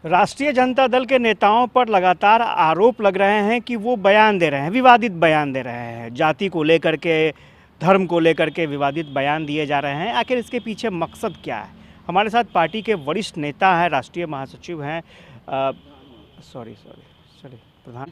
राष्ट्रीय जनता दल के नेताओं पर लगातार आरोप लग रहे हैं कि वो बयान दे रहे हैं, विवादित बयान दे रहे हैं। जाति को लेकर के, धर्म को लेकर के विवादित बयान दिए जा रहे हैं। आखिर इसके पीछे मकसद क्या है? हमारे साथ पार्टी के वरिष्ठ नेता हैं, राष्ट्रीय महासचिव हैं, सॉरी सॉरी सॉरी प्रधान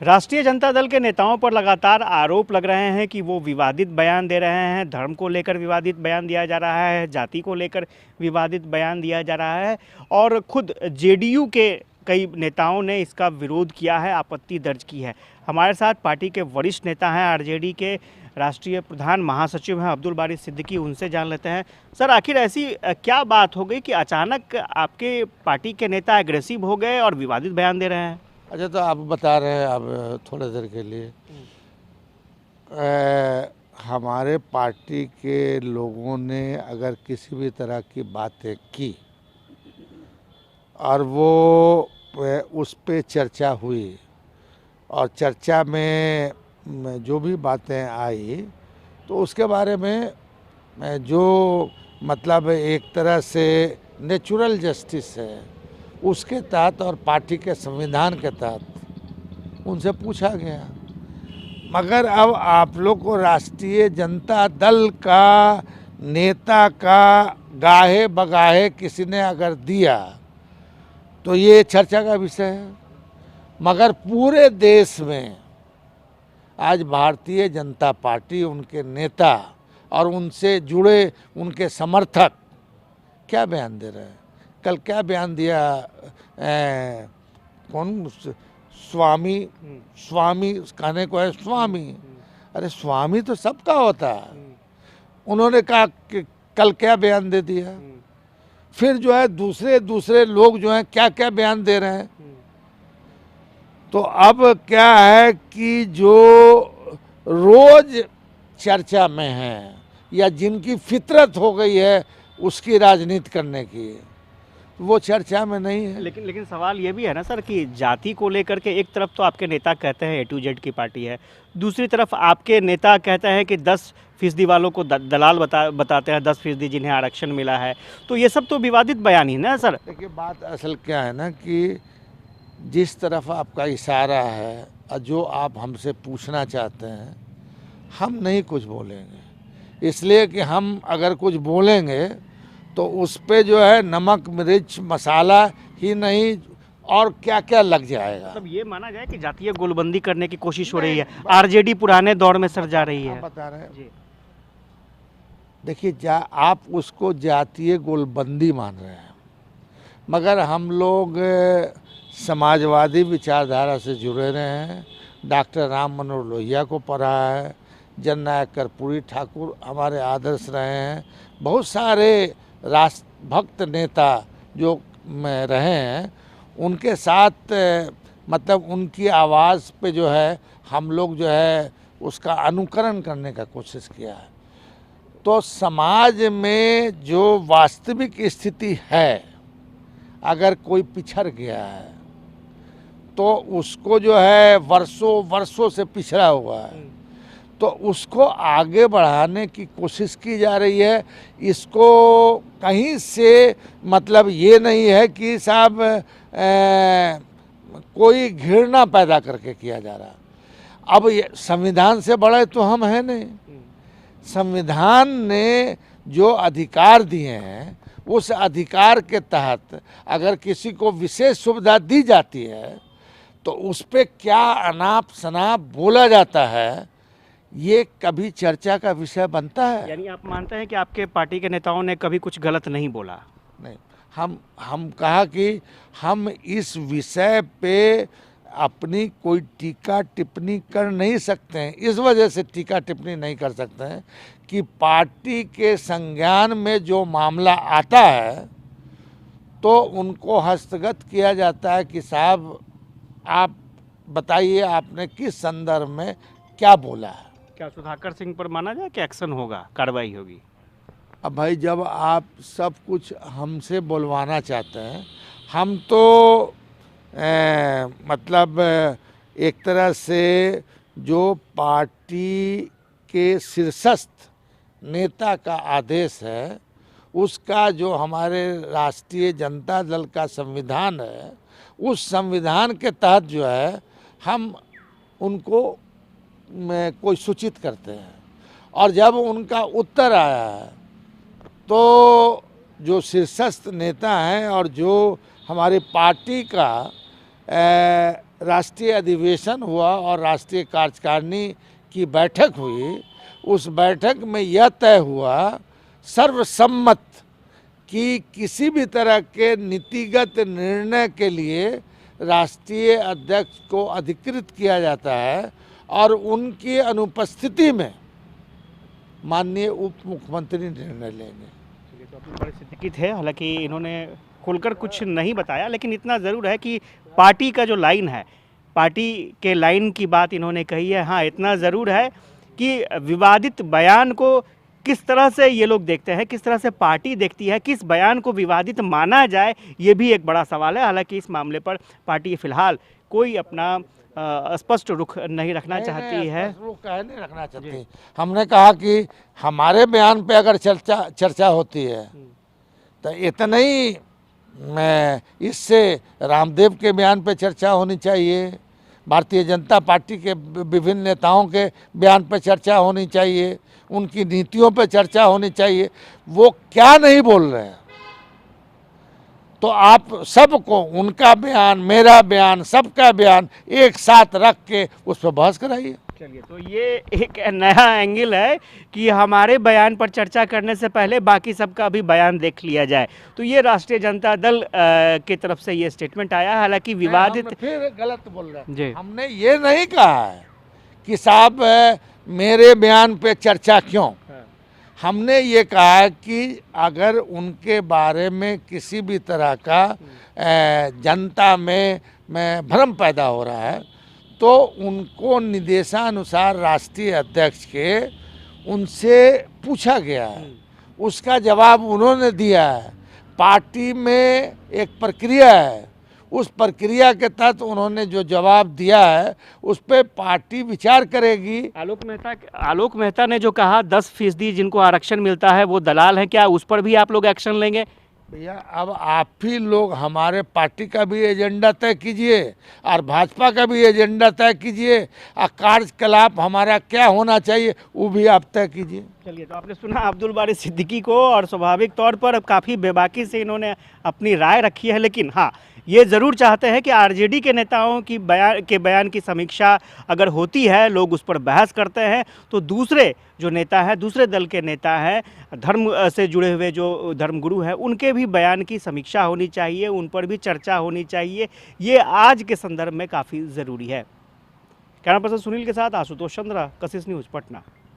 राष्ट्रीय जनता दल के नेताओं पर लगातार आरोप लग रहे हैं कि वो विवादित बयान दे रहे हैं। धर्म को लेकर विवादित बयान दिया जा रहा है, जाति को लेकर विवादित बयान दिया जा रहा है और खुद जेडीयू के कई नेताओं ने इसका विरोध किया है, आपत्ति दर्ज की है। हमारे साथ पार्टी के वरिष्ठ नेता हैं, आरजेडी के राष्ट्रीय प्रधान महासचिव हैं अब्दुल बारी सिद्दीकी, उनसे जान लेते हैं। सर, आखिर ऐसी क्या बात हो गई कि अचानक आपके पार्टी के नेता एग्रेसिव हो गए और विवादित बयान दे रहे हैं? अच्छा, तो आप बता रहे हैं अब थोड़ी देर के लिए हमारे पार्टी के लोगों ने अगर किसी भी तरह की बातें की और वो उस पे चर्चा हुई और चर्चा में जो भी बातें आई तो उसके बारे में जो मतलब एक तरह से नेचुरल जस्टिस है उसके तहत और पार्टी के संविधान के तहत उनसे पूछा गया। मगर अब आप लोग को राष्ट्रीय जनता दल का नेता का गाहे बगाहे किसी ने अगर दिया तो ये चर्चा का विषय है। मगर पूरे देश में आज भारतीय जनता पार्टी, उनके नेता और उनसे जुड़े उनके समर्थक क्या बयान दे रहे हैं। कल क्या बयान दिया कौन स्वामी कहने को है स्वामी। अरे स्वामी तो सबका होता है। उन्होंने कहा कि कल क्या बयान दे दिया। फिर जो है दूसरे लोग जो हैं क्या क्या बयान दे रहे हैं। तो अब क्या है कि जो रोज चर्चा में है या जिनकी फितरत हो गई है उसकी राजनीति करने की, वो चर्चा में नहीं है। लेकिन सवाल ये भी है ना सर कि जाति को लेकर के एक तरफ तो आपके नेता कहते हैं A to Z की पार्टी है, दूसरी तरफ आपके नेता कहते हैं कि 10% वालों को दलाल बताते हैं, 10% जिन्हें आरक्षण मिला है। तो ये सब तो विवादित बयान ही ना सर। देखिए, बात असल क्या है ना कि जिस तरफ आपका इशारा है और जो आप हमसे पूछना चाहते हैं, हम नहीं कुछ बोलेंगे। इसलिए कि हम अगर कुछ बोलेंगे तो उस पे जो है नमक मिर्च मसाला ही नहीं और क्या क्या लग जाएगा। मतलब ये माना जाए कि जातीय गोलबंदी करने की कोशिश हो रही है, आरजेडी पुराने दौर में सर जा रही है। बता रहे हैं। देखिए, आप उसको जातीय गोलबंदी मान रहे हैं, मगर हम लोग समाजवादी विचारधारा से जुड़े रहे हैं। डॉक्टर राम मनोहर लोहिया को पढ़ा है, जननायक कर्पूरी ठाकुर हमारे आदर्श रहे हैं। बहुत सारे राष्ट्रभक्त नेता जो रहे हैं उनके साथ मतलब उनकी आवाज़ पे जो है हम लोग जो है उसका अनुकरण करने का कोशिश किया है। तो समाज में जो वास्तविक स्थिति है, अगर कोई पिछड़ गया है तो उसको जो है वर्षों से पिछड़ा हुआ है तो उसको आगे बढ़ाने की कोशिश की जा रही है। इसको कहीं से मतलब ये नहीं है कि साहब कोई घृणा पैदा करके किया जा रहा। अब ये संविधान से बड़े तो हम हैं नहीं। संविधान ने जो अधिकार दिए हैं उस अधिकार के तहत अगर किसी को विशेष सुविधा दी जाती है तो उस पर क्या अनाप शनाप बोला जाता है, ये कभी चर्चा का विषय बनता है। यानी आप मानते हैं कि आपके पार्टी के नेताओं ने कभी कुछ गलत नहीं बोला? नहीं, हम कहा कि हम इस विषय पे अपनी कोई टीका टिप्पणी कर नहीं सकते हैं। इस वजह से टीका टिप्पणी नहीं कर सकते हैं कि पार्टी के संज्ञान में जो मामला आता है तो उनको हस्तगत किया जाता है कि साहब आप बताइए आपने किस संदर्भ में क्या बोला है। क्या सुधाकर सिंह पर माना जाए कि एक्शन होगा, कार्रवाई होगी? अब भाई, जब आप सब कुछ हमसे बोलवाना चाहते हैं, हम तो मतलब एक तरह से जो पार्टी के शीर्षस्थ नेता का आदेश है उसका जो हमारे राष्ट्रीय जनता दल का संविधान है, उस संविधान के तहत जो है हम उनको कोई सूचित करते हैं। और जब उनका उत्तर आया है तो जो शीर्षस्थ नेता हैं और जो हमारी पार्टी का राष्ट्रीय अधिवेशन हुआ और राष्ट्रीय कार्यकारिणी की बैठक हुई, उस बैठक में यह तय हुआ सर्वसम्मत कि किसी भी तरह के नीतिगत निर्णय के लिए राष्ट्रीय अध्यक्ष को अधिकृत किया जाता है और उनकी अनुपस्थिति में माननीय उप मुख्यमंत्री निर्णय लेंगे। तो अपनी परिस्थिति थे, हालांकि इन्होंने खुलकर कुछ नहीं बताया, लेकिन इतना ज़रूर है कि पार्टी का जो लाइन है, पार्टी के लाइन की बात इन्होंने कही है। हाँ, इतना ज़रूर है कि विवादित बयान को किस तरह से ये लोग देखते हैं, किस तरह से पार्टी देखती है, किस बयान को विवादित माना जाए, ये भी एक बड़ा सवाल है। हालांकि इस मामले पर पार्टी फ़िलहाल कोई अपना स्पष्ट रुख नहीं रखना चाहती है। रुख काहे नहीं रखना चाहती? हमने कहा कि हमारे बयान पे अगर चर्चा होती है तो इतना ही इससे रामदेव के बयान पे चर्चा होनी चाहिए, भारतीय जनता पार्टी के विभिन्न नेताओं के बयान पे चर्चा होनी चाहिए, उनकी नीतियों पे चर्चा होनी चाहिए। वो क्या नहीं बोल रहे हैं, तो आप सबको उनका बयान, मेरा बयान, सबका बयान एक साथ रख के उस पर बहस कराइए। चलिए, तो ये एक नया एंगल है कि हमारे बयान पर चर्चा करने से पहले बाकी सबका भी बयान देख लिया जाए। तो ये राष्ट्रीय जनता दल की तरफ से ये स्टेटमेंट आया। हालांकि विवादित, फिर गलत बोल रहे हैं जी। हमने ये नहीं कहा है कि साहब मेरे बयान पे चर्चा क्यों। हमने ये कहा है कि अगर उनके बारे में किसी भी तरह का जनता में भ्रम पैदा हो रहा है तो उनको निर्देशानुसार राष्ट्रीय अध्यक्ष के उनसे पूछा गया है, उसका जवाब उन्होंने दिया है। पार्टी में एक प्रक्रिया है, उस प्रक्रिया के तहत उन्होंने जो जवाब दिया है उस पर पार्टी विचार करेगी। आलोक मेहता ने जो कहा 10% जिनको आरक्षण मिलता है वो दलाल हैं, क्या उस पर भी आप लोग एक्शन लेंगे? भैया, अब आप ही लोग हमारे पार्टी का भी एजेंडा तय कीजिए और भाजपा का भी एजेंडा तय कीजिए और कार्यकलाप हमारा क्या होना चाहिए वो भी आप तय कीजिए। चलिए, तो आपने सुना अब्दुल बारी सिद्दीकी को, और स्वाभाविक तौर पर काफ़ी बेबाकी से इन्होंने अपनी राय रखी है। लेकिन हाँ, ये ज़रूर चाहते हैं कि आरजेडी के नेताओं की बयान की समीक्षा अगर होती है, लोग उस पर बहस करते हैं, तो दूसरे जो नेता है, दूसरे दल के नेता हैं, धर्म से जुड़े हुए जो धर्मगुरु हैं, उनके भी बयान की समीक्षा होनी चाहिए, उन पर भी चर्चा होनी चाहिए। ये आज के संदर्भ में काफ़ी ज़रूरी है। कैमरा पर्सन सुनील के साथ आशुतोष चंद्रा, कशिश न्यूज़, पटना।